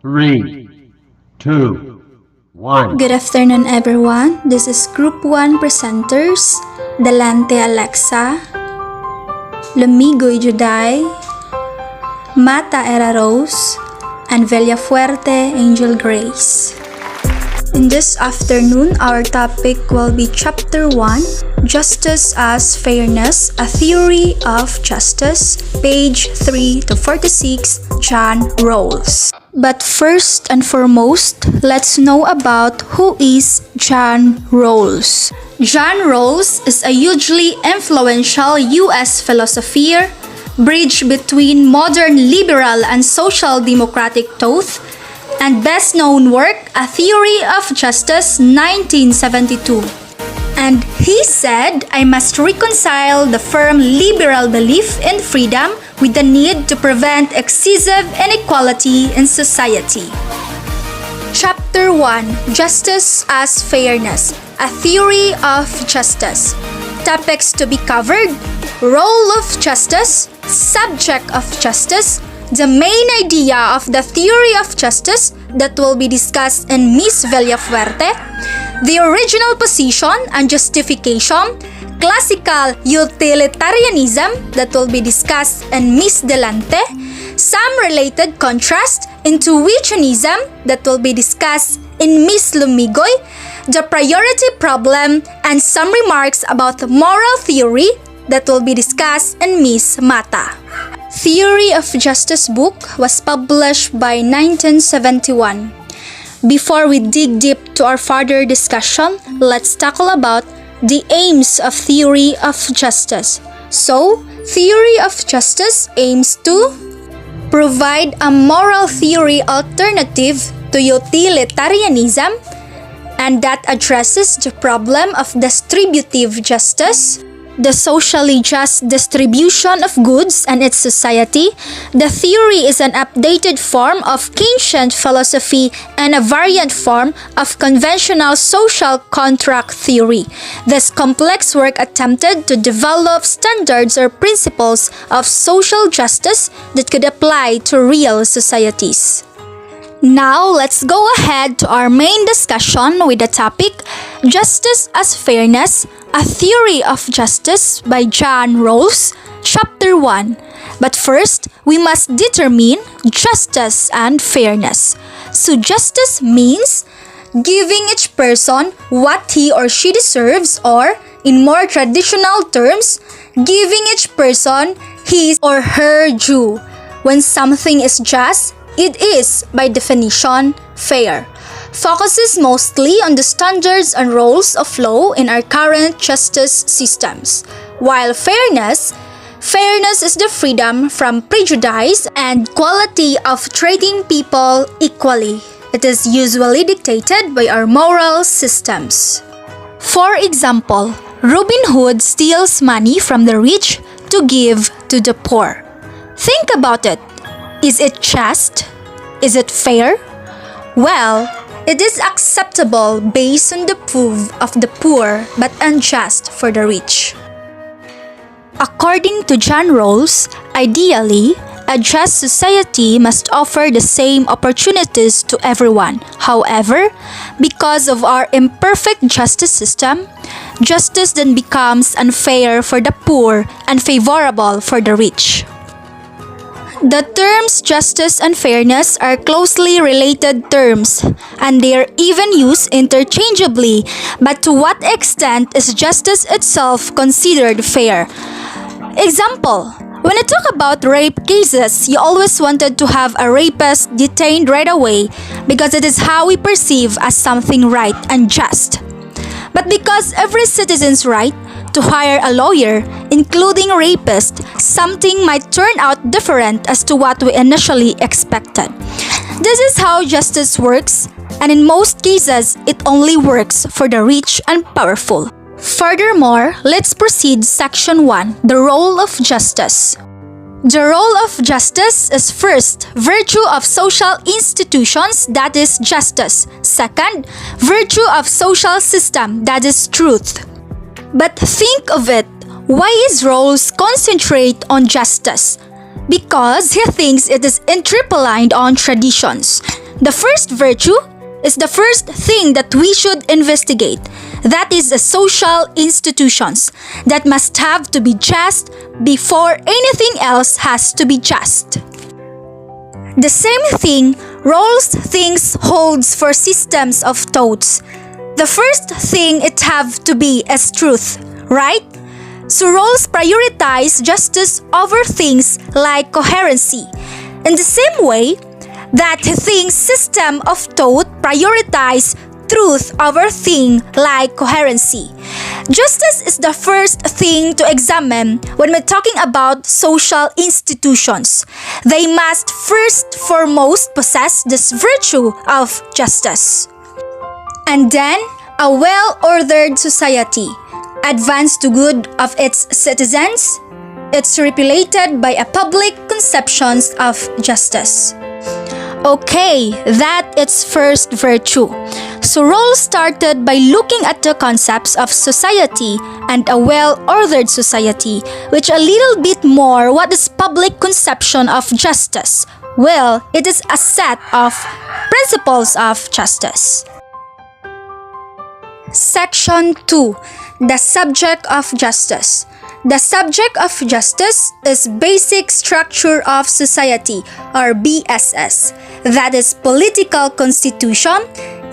3, 2, 1. Good afternoon, everyone. This is Group 1 presenters, Delante Alexa, Lumigoy Juday, Mata Era Rose, and Villafuerte Angel Grace. In this afternoon, our topic will be Chapter 1, Justice as Fairness, A Theory of Justice, page 3 to 46, John Rawls. But first and foremost, let's know about who is John Rawls. John Rawls is a hugely influential U.S. philosopher, bridge between modern liberal and social democratic thought, and best-known work, A Theory of Justice, 1972. And he said, I must reconcile the firm liberal belief in freedom with the need to prevent excessive inequality in society. Chapter 1, Justice as Fairness, A Theory of Justice. Topics to be covered: role of justice, subject of justice, the main idea of the theory of justice that will be discussed in Miss Villafuerte, the original position and justification, classical utilitarianism that will be discussed in Miss Delante, some related contrast, intuitionism that will be discussed in Miss Lumigoy, the priority problem, and some remarks about moral theory that will be discussed in Miss Mata. Theory of Justice book was published by 1971. Before we dig deep to our further discussion, let's tackle about the aims of theory of justice. So, theory of justice aims to provide a moral theory alternative to utilitarianism, and that addresses the problem of distributive justice, the socially just distribution of goods and its society. The theory is an updated form of Keynesian philosophy and a variant form of conventional social contract theory. This complex work attempted to develop standards or principles of social justice that could apply to real societies. Now, let's go ahead to our main discussion with the topic, Justice as Fairness, A Theory of Justice by John Rawls, Chapter 1. But first, we must determine justice and fairness. So justice means giving each person what he or she deserves, or, in more traditional terms, giving each person his or her due. When something is just, it is, by definition, fair. Focuses mostly on the standards and rules of law in our current justice systems. While fairness is the freedom from prejudice and quality of treating people equally. It is usually dictated by our moral systems. For example, Robin Hood steals money from the rich to give to the poor. Think about it. Is it just? Is it fair? Well, it is acceptable based on the proof of the poor but unjust for the rich. According to John Rawls, ideally, a just society must offer the same opportunities to everyone. However, because of our imperfect justice system, justice then becomes unfair for the poor and favorable for the rich. The terms justice and fairness are closely related terms, and they are even used interchangeably. But to what extent is justice itself considered fair? Example, when I talk about rape cases, you always wanted to have a rapist detained right away because it is how we perceive as something right and just. But because every citizen's right to hire a lawyer, including rapist, something might turn out different as to what we initially expected. This is how justice works, and in most cases, it only works for the rich and powerful. Furthermore, let's proceed Section 1, the role of justice. The role of justice is first, virtue of social institutions, that is justice. Second, virtue of social system, that is truth. But think of it, why is Rawls concentrate on justice? Because he thinks it is intertwined on traditions. The first virtue is the first thing that we should investigate. That is the social institutions that must have to be just before anything else has to be just. The same thing Rawls thinks holds for systems of thoughts. The first thing it have to be is truth, right? So Rawls prioritize justice over things like coherency. In the same way that he thinks system of thought prioritize truth over thing like coherency. Justice is the first thing to examine when we're talking about social institutions. They must first foremost possess this virtue of justice. And then, a well-ordered society, advanced to good of its citizens, it's repulated by a public conceptions of justice. Okay, that is first virtue. So Rawls started by looking at the concepts of society and a well-ordered society, which a little bit more what is public conception of justice. Well, it is a set of principles of justice. Section 2. The subject of justice. The subject of justice is basic structure of society or BSS. That is political constitution,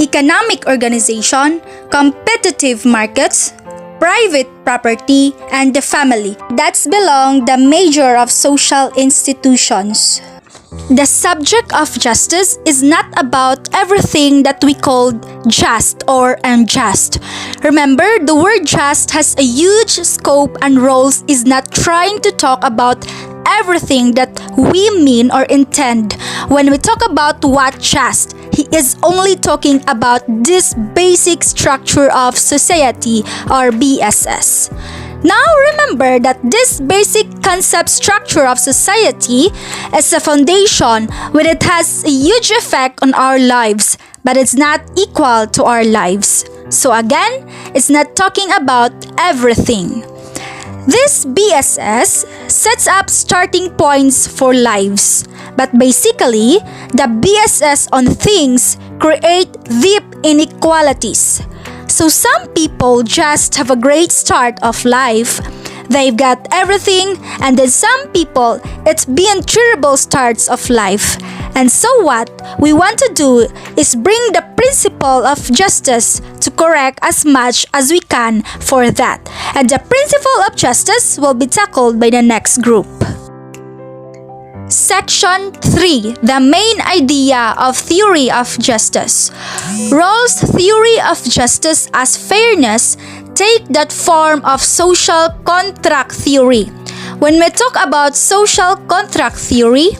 economic organization, competitive markets, private property, and the family. That's belong the major of social institutions. The subject of justice is not about everything that we call just or unjust. Remember, the word just has a huge scope and Rawls is not trying to talk about everything that we mean or intend. When we talk about what just, he is only talking about this basic structure of society or BSS. Now remember that this basic concept structure of society is a foundation when it has a huge effect on our lives, but it's not equal to our lives. So again, it's not talking about everything. This BSS sets up starting points for lives, but basically, the BSS on things create deep inequalities. So some people just have a great start of life. They've got everything, and then some people, it's been terrible starts of life. And so what we want to do is bring the principle of justice to correct as much as we can for that. And the principle of justice will be tackled by the next group. Section 3. The main idea of theory of justice. Rawls' theory of justice as fairness take that form of social contract theory. When we talk about social contract theory,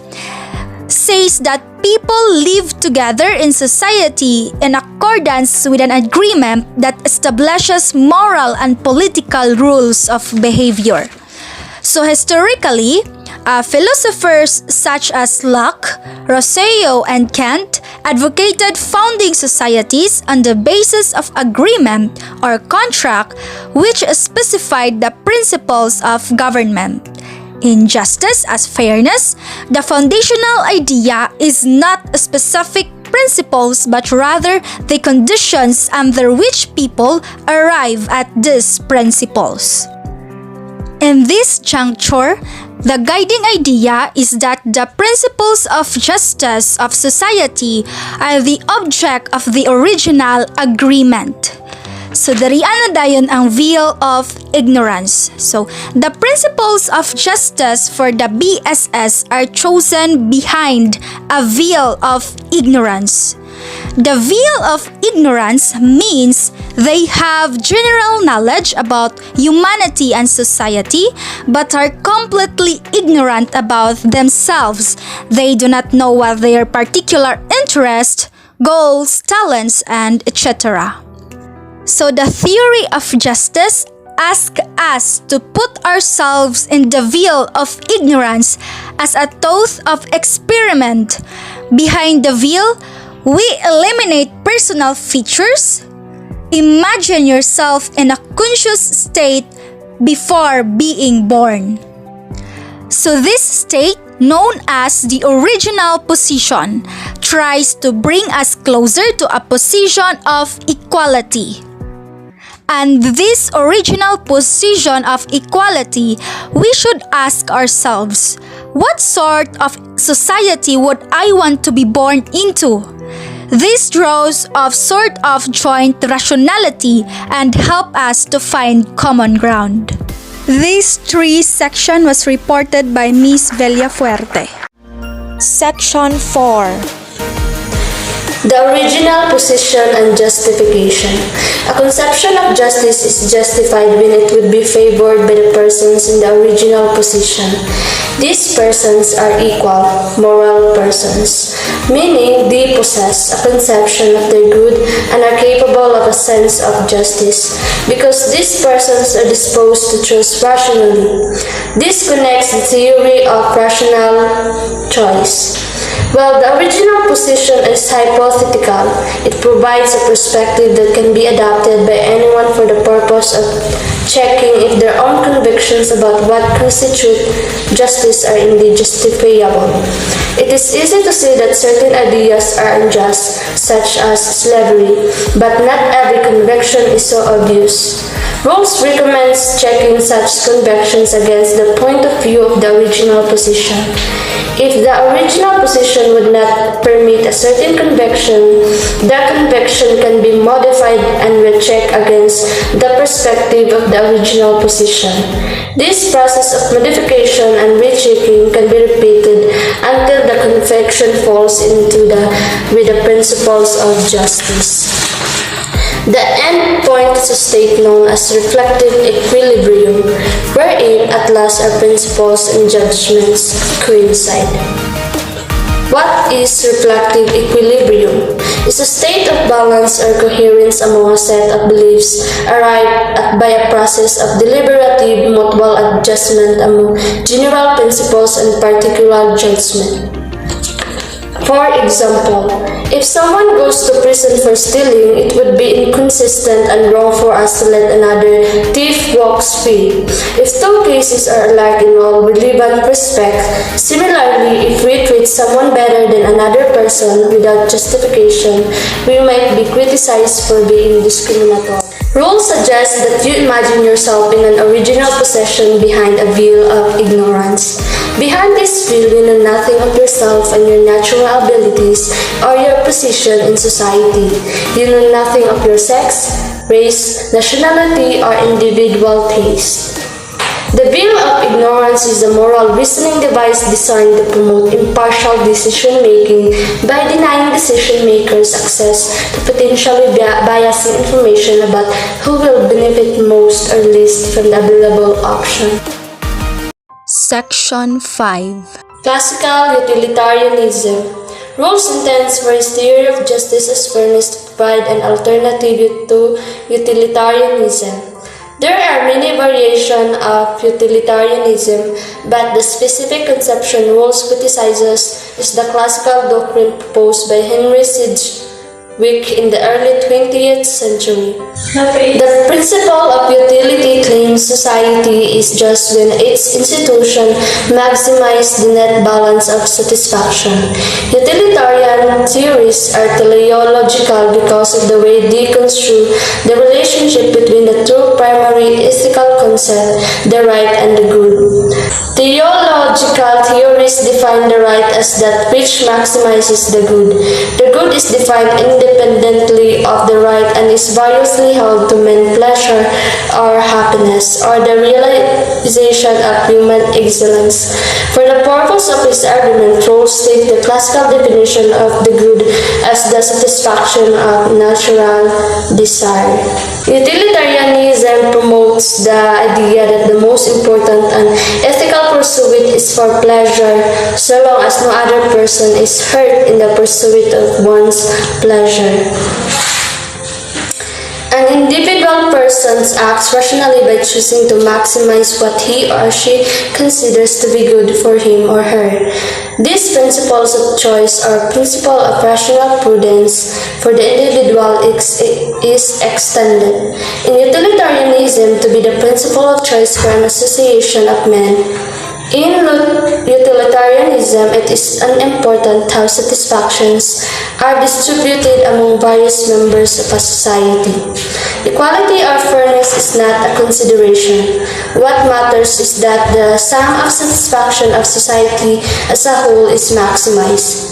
says that people live together in society in accordance with an agreement that establishes moral and political rules of behavior. So historically, philosophers such as Locke, Rousseau, and Kant advocated founding societies on the basis of agreement or contract which specified the principles of government. In justice as fairness, the foundational idea is not specific principles but rather the conditions under which people arrive at these principles. In this juncture, the guiding idea is that the principles of justice of society are the object of the original agreement. So, darian na dayon ang veil of ignorance. So, the principles of justice for the BSS are chosen behind a veil of ignorance. The veil of ignorance means they have general knowledge about humanity and society but are completely ignorant about themselves. They do not know what their particular interests, goals, talents, and etc. So the theory of justice asks us to put ourselves in the veil of ignorance as a thought of experiment. Behind the veil, we eliminate personal features. Imagine yourself in a conscious state before being born. So this state known as the original position, tries to bring us closer to a position of equality. And this original position of equality, we should ask ourselves, what sort of society would I want to be born into? This draws of sort of joint rationality and help us to find common ground. This 3 section was reported by Ms. Villafuerte. Section 4. The original position and justification. A conception of justice is justified when it would be favored by the persons in the original position. These persons are equal, moral persons, meaning they possess a conception of their good and are capable of a sense of justice, because these persons are disposed to choose rationally. This connects the theory of rational choice. While the original position is hypothetical, it provides a perspective that can be adopted by anyone for the purpose of checking if their own convictions about what constitutes justice are indeed justifiable. It is easy to say that certain ideas are unjust, such as slavery, but not every conviction is so obvious. Rawls recommends checking such convictions against the point of view of the original position. If the original position would not permit a certain conviction, the conviction can be modified and rechecked against the perspective of the original position. This process of modification and rechecking can be repeated until the conviction falls into with the principles of justice. The end point is a state known as reflective equilibrium, wherein at last our principles and judgments coincide. What is reflective equilibrium? It's a state of balance or coherence among a set of beliefs arrived at by a process of deliberative mutual adjustment among general principles and particular judgment. For example, if someone goes to prison for stealing, it would be inconsistent and wrong for us to let another thief walk free. If 2 cases are alike in all relevant respects, similarly, if we treat someone better than another person without justification, we might be criticized for being discriminatory. Rawls suggests that you imagine yourself in an original possession behind a veil of ignorance. Behind this veil, you know nothing of yourself and your natural abilities or your position in society. You know nothing of your sex, race, nationality, or individual taste. The veil of ignorance is a moral reasoning device designed to promote impartial decision-making by denying decision-makers access to potentially biasing information about who will benefit most or least from the available option. Section 5. Classical utilitarianism. Rawls intends for his theory of justice as fairness to provide an alternative to utilitarianism. There are many variations of utilitarianism, but the specific conception Rawls criticizes is the classical doctrine proposed by Henry Sidgwick in the early 20th century. The principle of utility claims society is just when its institutions maximize the net balance of satisfaction. Utilitarian theories are teleological because of the way they construe the relationship between the two primary ethical concepts, the right and the good. Theological theories define the right as that which maximizes the good. The good is defined independently of the right and is variously held to mean pleasure or happiness, or the realization of human excellence. For the purpose of his argument, Rawls states the classical definition of the good as the satisfaction of natural desire. Utilitarianism promotes the idea that the most important and ethical pursuit is for pleasure, so long as no other person is hurt in the pursuit of one's pleasure. An individual person acts rationally by choosing to maximize what he or she considers to be good for him or her. These principles of choice or principle of rational prudence for the individual is extended in utilitarianism to be the principle of choice for an association of men. In utilitarianism, it is unimportant how satisfactions are distributed among various members of a society. Equality or fairness is not a consideration. What matters is that the sum of satisfaction of society as a whole is maximized.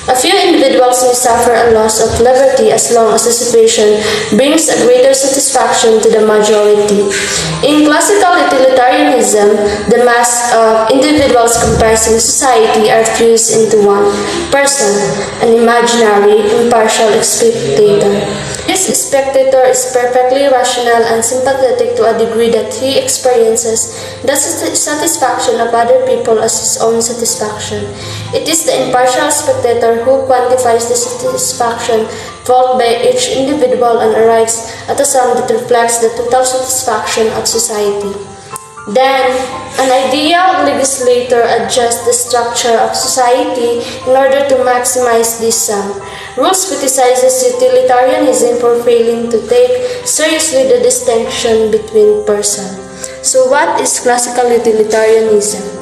A few individuals may suffer a loss of liberty as long as the situation brings a greater satisfaction to the majority. In classical utilitarianism, the mass of individuals comprising society are fused into one person, an imaginary, impartial spectator. This spectator is perfectly rational and sympathetic to a degree that he experiences the satisfaction of other people as his own satisfaction. It is the impartial spectator who quantifies the satisfaction felt by each individual and arrives at a sum that reflects the total satisfaction of society. Then, an ideal legislator adjusts the structure of society in order to maximize this sum. Rawls criticizes utilitarianism for failing to take seriously the distinction between persons. So what is classical utilitarianism?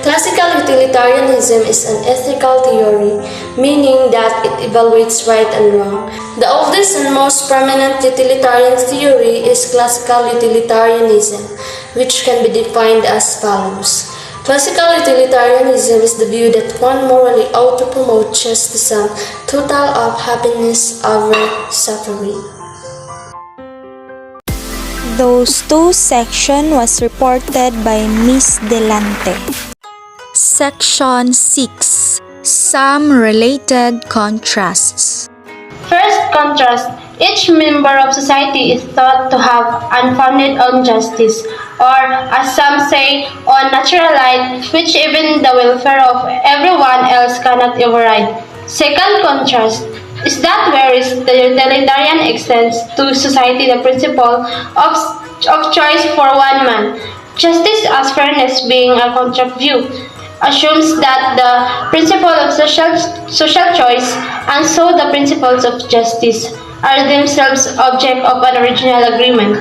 Classical utilitarianism is an ethical theory, meaning that it evaluates right and wrong. The oldest and most prominent utilitarian theory is classical utilitarianism, which can be defined as follows. Classical utilitarianism is the view that one morally ought to promote just the sum total of happiness over suffering. Those two sections was reported by Miss Delante. Section 6. Some related contrasts. First contrast. Each member of society is thought to have unfounded injustice, or as some say, unnatural right, which even the welfare of everyone else cannot override. Second contrast is that whereas the utilitarian extends to society the principle of choice for one man, justice as fairness being a contract view, assumes that the principle of social choice and so the principles of justice are themselves object of an original agreement.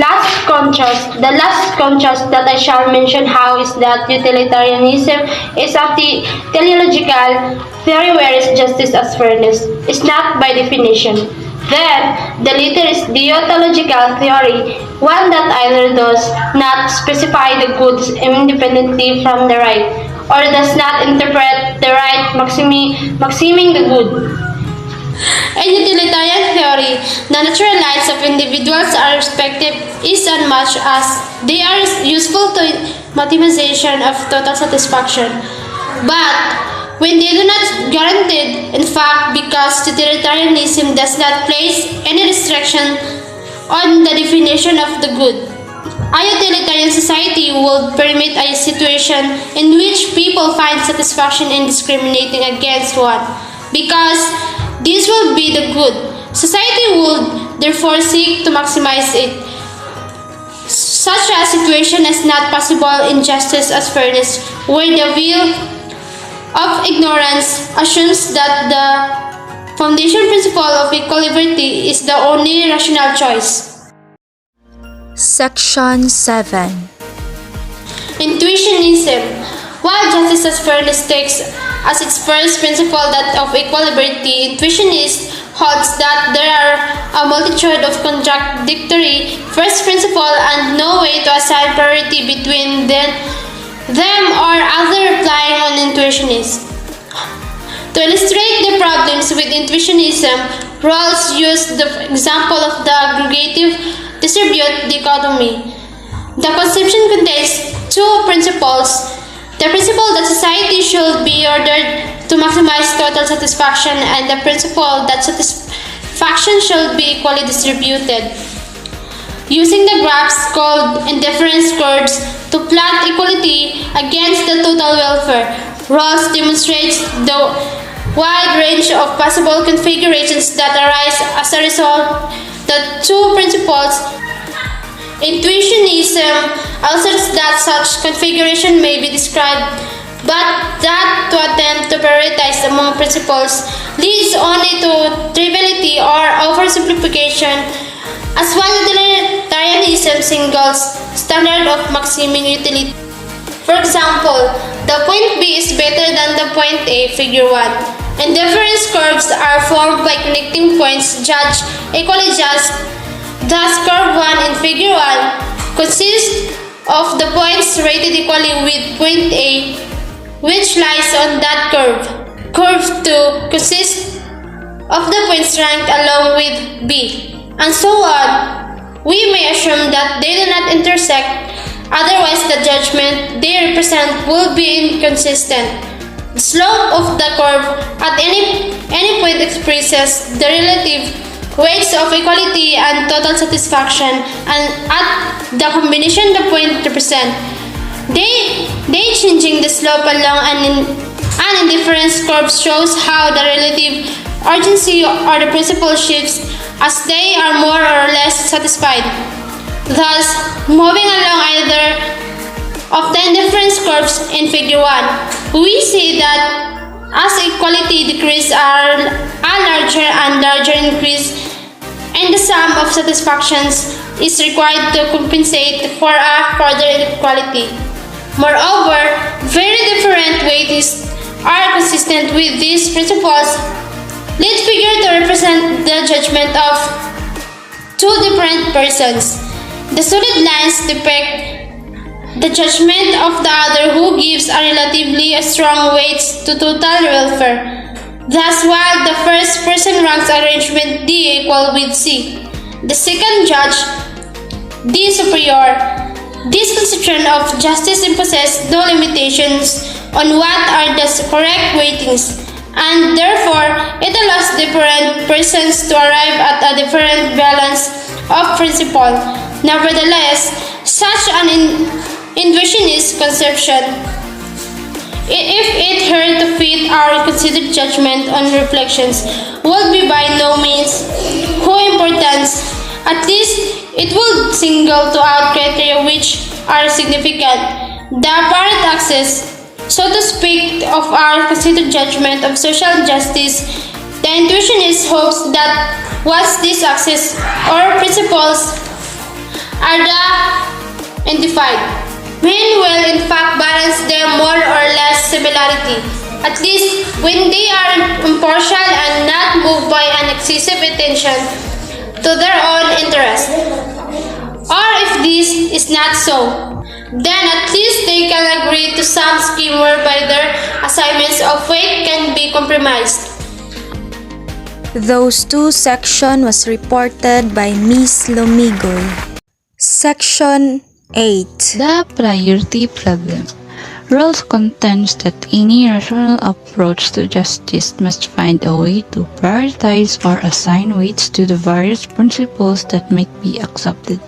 The last contrast that I shall mention how is that utilitarianism is a teleological theory whereas justice as fairness is not by definition. Then, the latter is deontological theory, one that either does not specify the good independently from the right, or does not interpret the right maximing the good. In utilitarian theory, the natural rights of individuals are respected is as much as they are useful to maximization of total satisfaction. But when they do not guaranteed, in fact, because utilitarianism does not place any restriction on the definition of the good. A utilitarian society would permit a situation in which people find satisfaction in discriminating against one, because this will be the good. Society would therefore seek to maximize it. Such a situation is not possible in justice as fairness, where the view of ignorance assumes that the foundation principle of equal liberty is the only rational choice. Section 7. Intuitionism. While justice as fairness takes as its first principle that of equal liberty, intuitionist holds that there are a multitude of contradictory first principle and no way to assign priority between them or other relying on intuitionists. To illustrate the problems with intuitionism, Rawls used the example of the aggregative distribute dichotomy. The conception contains two principles: the principle that society should be ordered to maximize total satisfaction and the principle that satisfaction should be equally distributed. Using the graphs called indifference curves to plot equality against the total welfare, Rawls demonstrates the wide range of possible configurations that arise as a result. The two principles. Intuitionism asserts that such configuration may be described, but that to attempt to prioritize among principles leads only to triviality or oversimplification, as while utilitarianism singles standard of maximum utility. For example, the point B is better than the point A, figure 1. And difference curves are formed by connecting points judged equally just. Thus, curve 1 in figure 1 consists of the points rated equally with point A, which lies on that curve. Curve 2 consists of the points ranked along with B, and so on. We may assume that they do not intersect, otherwise the judgment they represent will be inconsistent. The slope of the curve at any point expresses the relative weights of equality and total satisfaction, and at the combination the point represent. They changing the slope along an indifference curve shows how the relative urgency or the principle shifts as they are more or less satisfied. Thus, moving along either of the indifference curves in figure 1, we see that as equality decrease a larger and larger increase in the sum of satisfactions is required to compensate for a further inequality. Moreover, very different weights are consistent with these principles. Lead figure to represent the judgment of two different persons. The solid lines depict the judgment of the other who gives a relatively strong weight to total welfare. Thus, while the first person ranks arrangement D equal with C, the second judge D superior. This conception of justice imposes no limitations on what are the correct weightings, and therefore it allows different persons to arrive at a different balance of principle. Nevertheless, such an intuitionist conception, if it were to fit our considered judgment on reflections, would be by no means whole importance. At least it would single out criteria which are significant. The apparent axis, so to speak, of our considered judgment of social justice. The intuitionist hopes that once these axes or principles are identified, men will in fact balance their more or less similarity, at least when they are impartial and not moved by an excessive attention to their own interest. Or if this is not so, then at least they can agree to some scheme whereby their assignments of weight can be compromised. Those two section was reported by Ms. Lomigoy. Section 8. The priority problem. Rawls contends that any rational approach to justice must find a way to prioritize or assign weights to the various principles that might be accepted.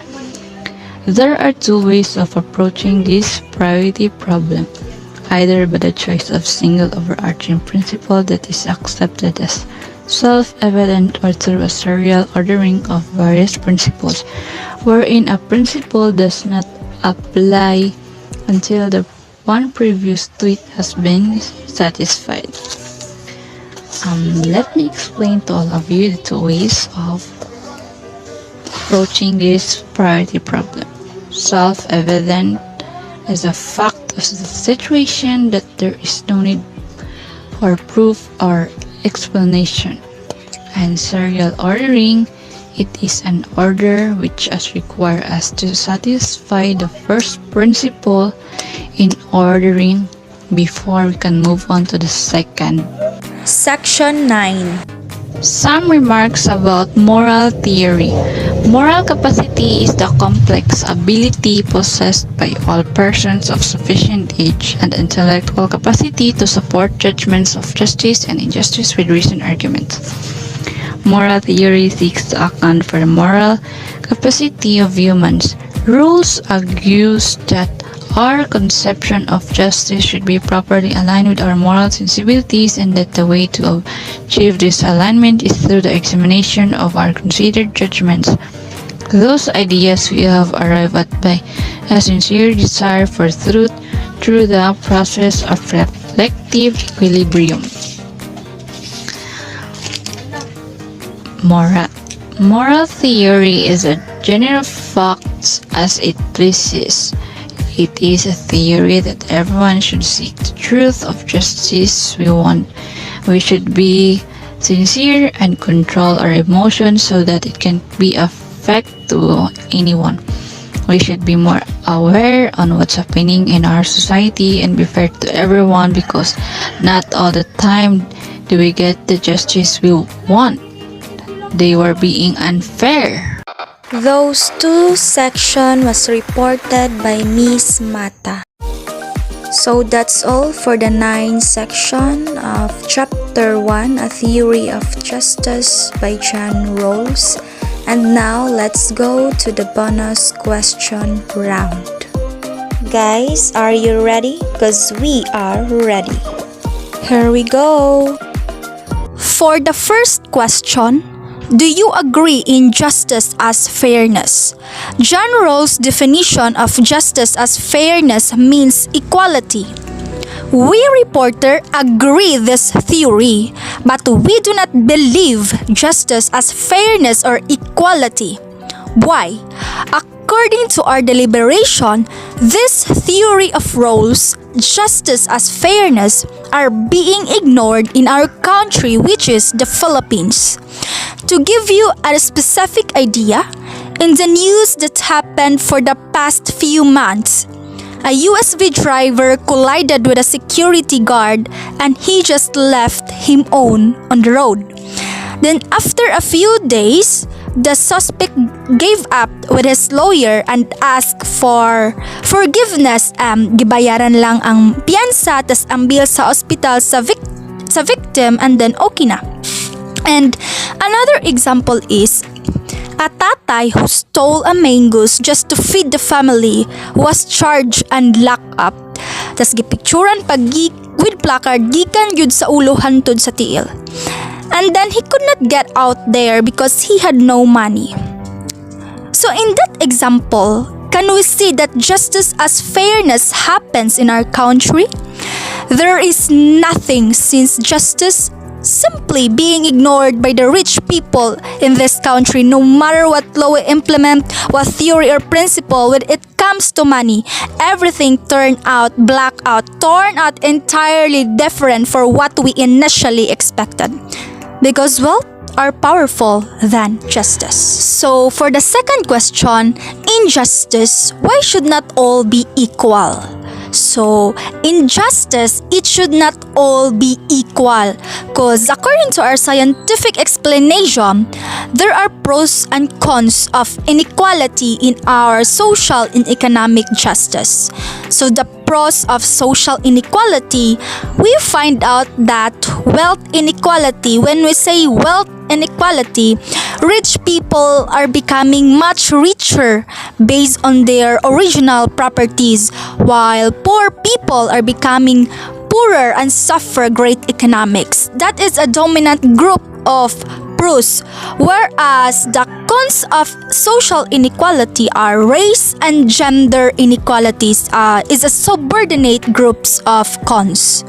There are two ways of approaching this priority problem, either by the choice of single overarching principle that is accepted as self-evident or through a serial ordering of various principles, wherein a principle does not apply until the one previous to it has been satisfied. Let me explain to all of you the two ways of approaching this priority problem. Self-evident is a fact of the situation that there is no need for proof or explanation. And serial ordering, it is an order which requires us to satisfy the first principle in ordering before we can move on to the second. Section 9. Some remarks about moral theory. Moral capacity is the complex ability possessed by all persons of sufficient age and intellectual capacity to support judgments of justice and injustice with reasoned arguments. Moral theory seeks to account for the moral capacity of humans. Rawls argues that our conception of justice should be properly aligned with our moral sensibilities, and that the way to achieve this alignment is through the examination of our considered judgments. Those ideas we have arrived at by a sincere desire for truth through the process of reflective equilibrium. Moral theory is a general fact as it pleases. It is a theory that everyone should seek the truth of justice. We should be sincere and control our emotions so that it can be affect to anyone. We should be more aware on what's happening in our society and be fair to everyone, because not all the time do we get the justice we want. They were being unfair. Those two sections was reported by Miss Mata. So that's all for the 9th section of Chapter 1, A Theory of Justice by John Rawls. And now let's go to the bonus question round. Guys, are you ready? Because we are ready. Here we go. For the first question, do you agree in justice as fairness? John Rawls' definition of justice as fairness means equality. We reporter agree this theory, but we do not believe justice as fairness or equality. Why? According to our deliberation, this theory of Rawls, justice as fairness, are being ignored in our country, which is the Philippines. To give you a specific idea, in the news that happened for the past few months, a USV driver collided with a security guard and he just left him on the road. Then after a few days, the suspect gave up with his lawyer and asked for forgiveness. Gibayaran lang ang piyansa, tas ang bill sa ospital sa victim, and then okay na. And another example is a tatay who stole a mangoes just to feed the family was charged and locked up. Tas gipicturan pag with placard gikan gyud sa ulo hantod sa tiil. And then he could not get out there because he had no money. So in that example, can we see that justice as fairness happens in our country? There is nothing, since justice simply being ignored by the rich people in this country. No matter what law we implement, what theory or principle, when it comes to money, everything turned out torn out entirely different for what we initially expected. Because wealth are powerful than justice. So for the second question, in justice, why should not all be equal? So, in justice, it should not all be equal, because according to our scientific explanation, there are pros and cons of inequality in our social and economic justice. So, the pros of social inequality, we find out that wealth inequality, when we say wealth inequality, rich people are becoming much richer based on their original properties, while poor people are becoming poorer and suffer great economics. That is a dominant group of pros, whereas the cons of social inequality are race and gender inequalities is a subordinate groups of cons.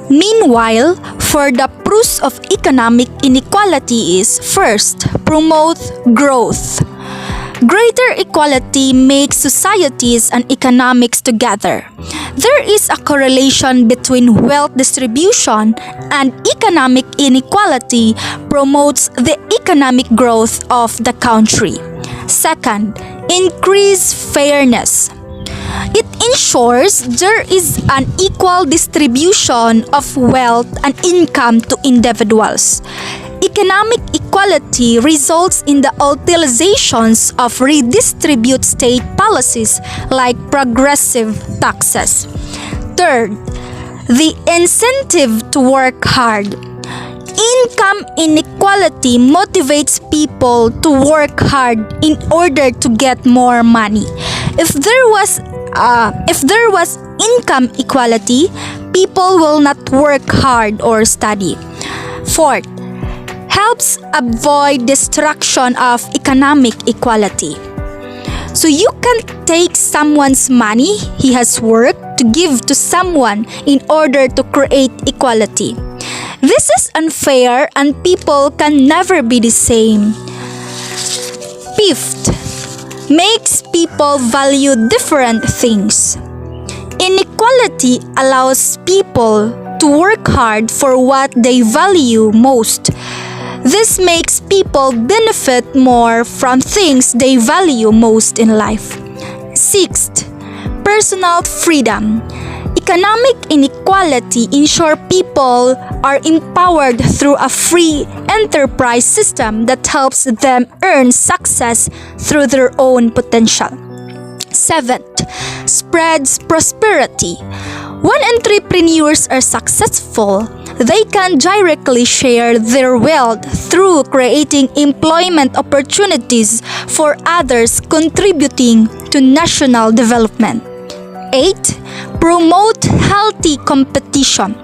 Meanwhile, for the pros of economic inequality is, first, promote growth. Greater equality makes societies and economics together. There is a correlation between wealth distribution and economic inequality promotes the economic growth of the country. Second, increase fairness. It ensures there is an equal distribution of wealth and income to individuals. Economic equality results in the utilizations of redistribute state policies like progressive taxes. Third, the incentive to work hard. Income inequality motivates people to work hard in order to get more money. If there was income equality, people will not work hard or study. Fourth, helps avoid destruction of economic equality. So you can take someone's money he has worked to give to someone in order to create equality. This is unfair and people can never be the same. Fifth, makes people value different things. Inequality allows people to work hard for what they value most. This makes people benefit more from things they value most in life. Sixth, personal freedom. Economic inequality ensures people are empowered through a free enterprise system that helps them earn success through their own potential. Seventh, spreads prosperity. When entrepreneurs are successful, they can directly share their wealth through creating employment opportunities for others, contributing to national development. 8. Promote healthy competition.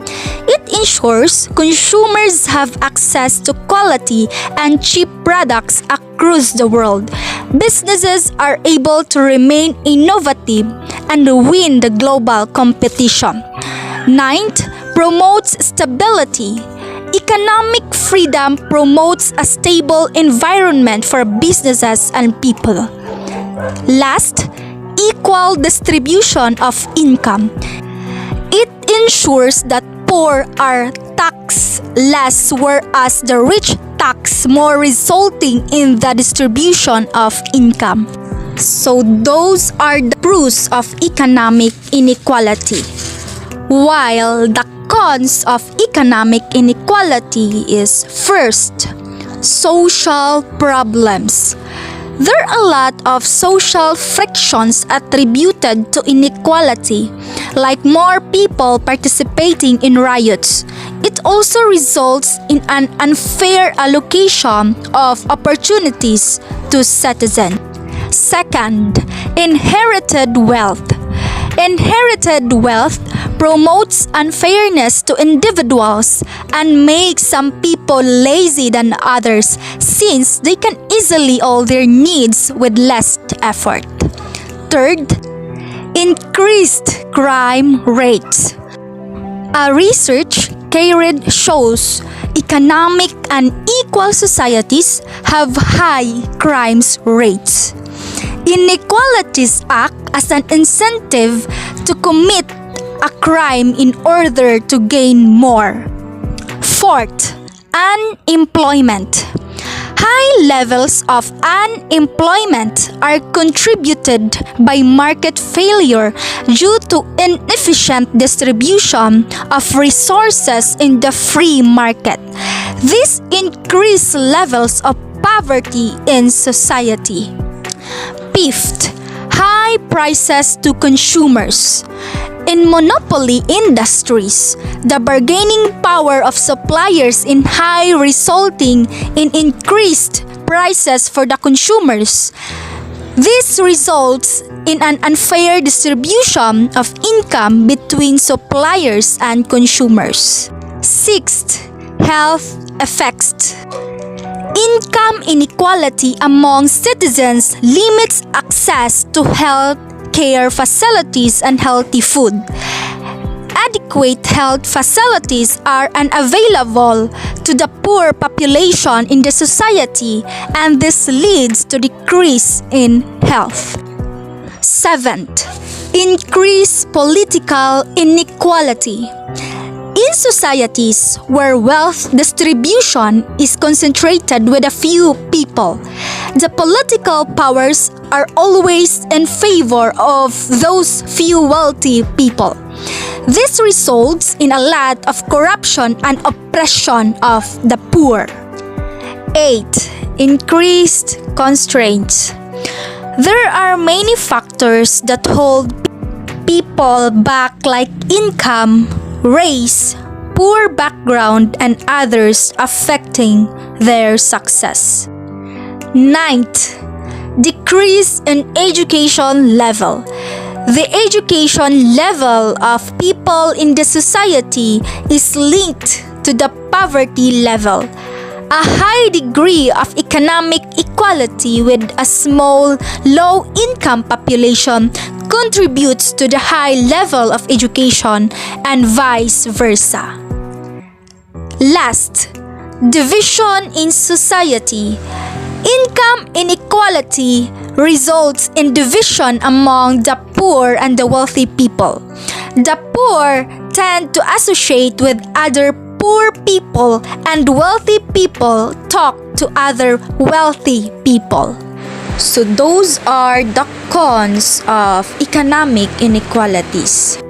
It ensures consumers have access to quality and cheap products across the world. Businesses are able to remain innovative and win the global competition. 9th, promotes stability. Economic freedom promotes a stable environment for businesses and people. Last, equal distribution of income. It ensures that poor are taxed less whereas the rich tax more, resulting in the distribution of income. So those are the proofs of economic inequality. While the cons of economic inequality is first, social problems. There are a lot of social frictions attributed to inequality, like more people participating in riots. It also results in an unfair allocation of opportunities to citizens. Second, inherited wealth. Inherited wealth promotes unfairness to individuals and makes some people lazy than others, since they can easily all their needs with less effort. Third, increased crime rates. A research carried shows economic and equal societies have high crime rates. Inequalities act as an incentive to commit a crime in order to gain more. Fourth, unemployment. High levels of unemployment are contributed by market failure due to inefficient distribution of resources in the free market. This increases levels of poverty in society. Fifth, high prices to consumers. In monopoly industries, the bargaining power of suppliers is high, resulting in increased prices for the consumers. This results in an unfair distribution of income between suppliers and consumers. Sixth, health effects. Income inequality among citizens limits access to health care facilities and healthy food. Adequate health facilities are unavailable to the poor population in the society, and this leads to decrease in health. Seventh, increase political inequality. In societies where wealth distribution is concentrated with a few people, the political powers are always in favor of those few wealthy people. This results in a lot of corruption and oppression of the poor. 8. Increased constraints. There are many factors that hold people back, like income, race, poor background, and others, affecting their success. 9th, decrease in education level. The education level of people in the society is linked to the poverty level. A high degree of economic equality with a small, low-income population contributes to the high level of education, and vice versa. Last, division in society. Income inequality results in division among the poor and the wealthy people. The poor tend to associate with other poor people, and wealthy people talk to other wealthy people. So those are the cons of economic inequalities.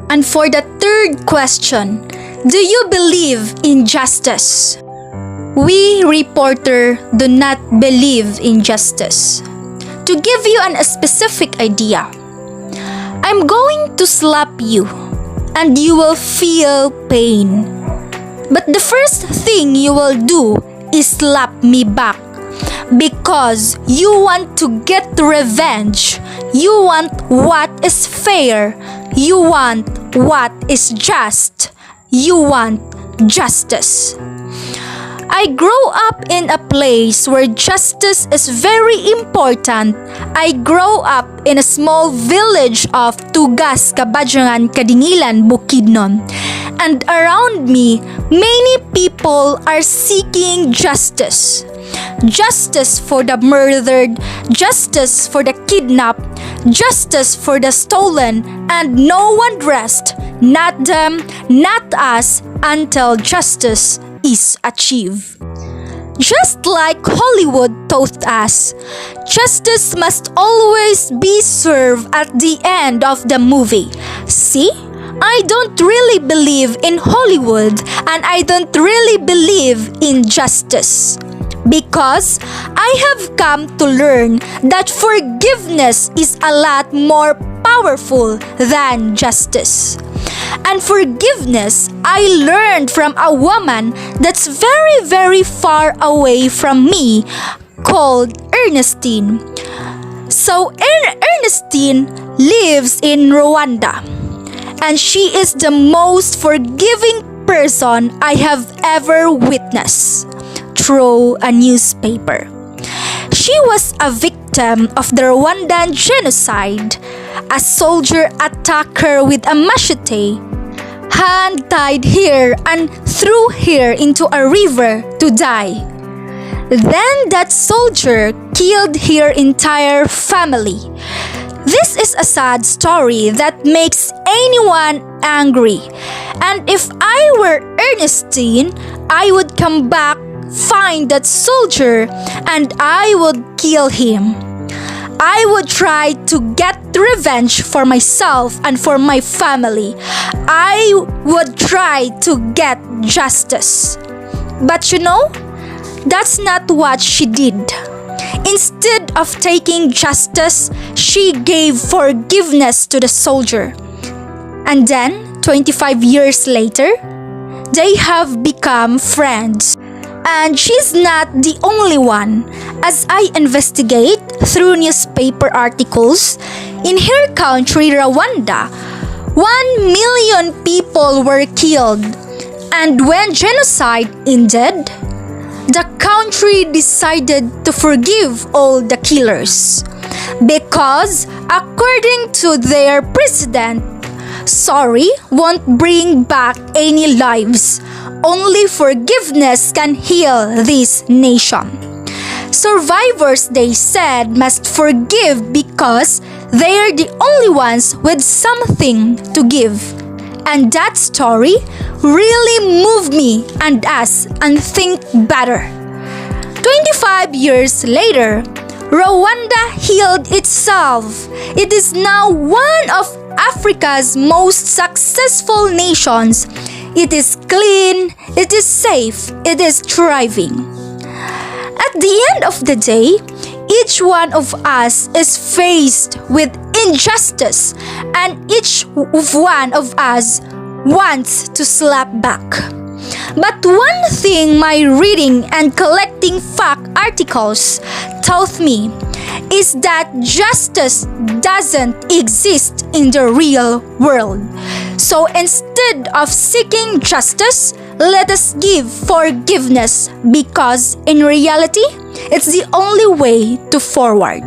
And for the third question, do you believe in justice? We reporter do not believe in justice. To give you a specific idea, I'm going to slap you and you will feel pain. But the first thing you will do is slap me back because you want to get revenge. You want what is fair. You want what is just. You want justice. I grew up in a place where justice is very important. I grew up in a small village of Tugas, Kabadyangan, Kadingilan, Bukidnon. And around me, many people are seeking justice. Justice for the murdered, justice for the kidnapped, justice for the stolen, and no one rest, not them, not us, until justice is achieved. Just like Hollywood taught us, justice must always be served at the end of the movie. See? I don't really believe in Hollywood and I don't really believe in justice. Because I have come to learn that forgiveness is a lot more powerful than justice. And forgiveness, I learned from a woman that's very, very far away from me called Ernestine. So Ernestine lives in Rwanda. And she is the most forgiving person I have ever witnessed through a newspaper. She was a victim of the Rwandan genocide. A soldier attacked her with a machete, hand tied here and threw her into a river to die. Then that soldier killed her entire family. This is a sad story that makes anyone angry. And if I were Ernestine, I would come back, find that soldier, and I would kill him. I would try to get revenge for myself and for my family. I would try to get justice. But you know, that's not what she did. Instead of taking justice, she gave forgiveness to the soldier. And then, 25 years later, they have become friends. And she's not the only one. As I investigate through newspaper articles, in her country, Rwanda, 1 million people were killed. And when genocide ended, the country decided to forgive all the killers. Because, according to their president, sorry won't bring back any lives. Only forgiveness can heal this nation. Survivors, they said, must forgive because they are the only ones with something to give. And that story really moved me and us and think better. 25 years later, Rwanda healed itself. It is now one of Africa's most successful nations. It is clean, it is safe, it is thriving. At the end of the day, each one of us is faced with injustice, and each one of us wants to slap back. But one thing my reading and collecting fact articles taught me is that justice doesn't exist in the real world. So instead of seeking justice, let us give forgiveness because in reality, it's the only way to forward.